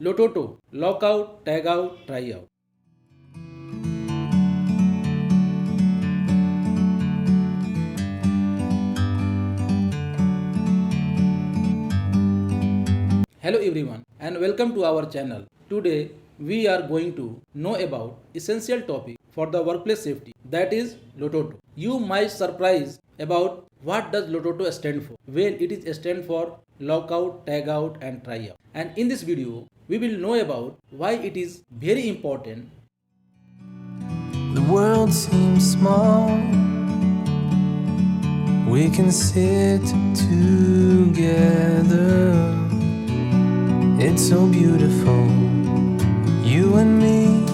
LOTOTO, lockout, tag out, try out. Hello everyone and welcome to our channel. Today we are going to know about essential topic for the workplace safety, that is LOTOTO. You might surprise about what does LOTOTO stand for. Well, it is stand for lockout, tag out and try out. And in this video we will know about why it is very important. The world seems small. We can sit together. It's so beautiful, you and me.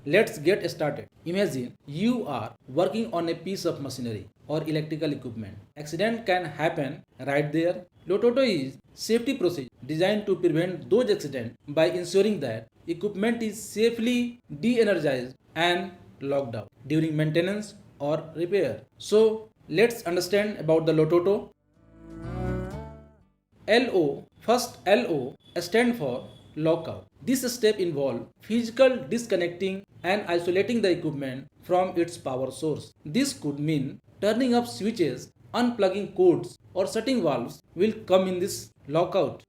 Let's get started. Imagine you are working on a piece of machinery or electrical equipment. Accident can happen right there. LOTOTO is safety procedure designed to prevent those accidents by ensuring that equipment is safely de-energized and locked out during maintenance or repair. So let's understand about the LOTOTO. First LO stand for lockout. This step involves physical disconnecting and isolating the equipment from its power source. This could mean turning off switches, unplugging cords or shutting valves will come in this lockout.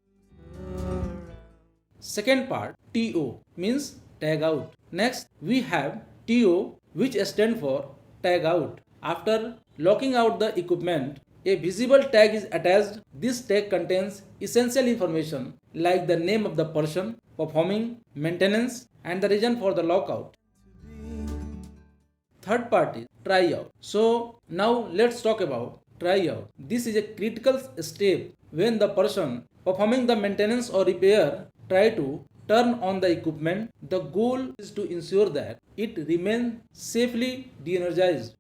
Second part, TO means tag out. Next we have TO, which stands for tag out. After locking out the equipment, a visible tag is attached. This tag contains essential information like the name of the person performing maintenance and the reason for the lockout. Third part is try out. So now let's talk about try out. This is a critical step when the person performing the maintenance or repair try to turn on the equipment. The goal is to ensure that it remains safely de-energized.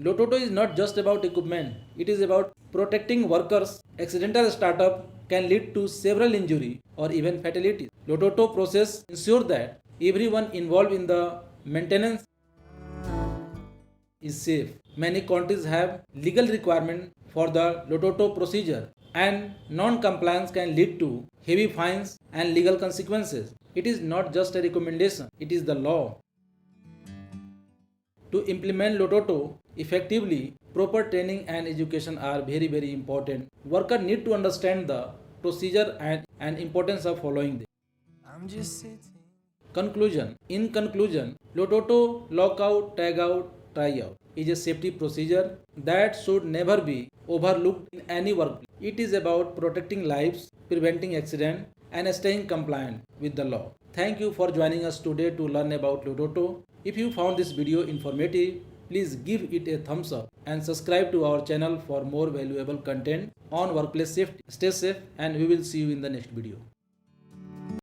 LOTOTO is not just about equipment, it is about protecting workers. Accidental startup can lead to several injury or even fatalities. LOTOTO process ensure that everyone involved in the maintenance is safe. Many countries have legal requirement for the LOTOTO procedure and non-compliance can lead to heavy fines and legal consequences. It is not just a recommendation, it is the law. To implement LOTOTO effectively, proper training and education are very important. Workers need to understand the procedure and importance of following them. I'm just sitting. Conclusion. In conclusion, LOTOTO, lockout, tag out, try out is a safety procedure that should never be overlooked in any workplace. It is about protecting lives, preventing accidents, and staying compliant with the law. Thank you for joining us today to learn about LOTOTO. If you found this video informative, please give it a thumbs up and subscribe to our channel for more valuable content on workplace safety. Stay safe and we will see you in the next video.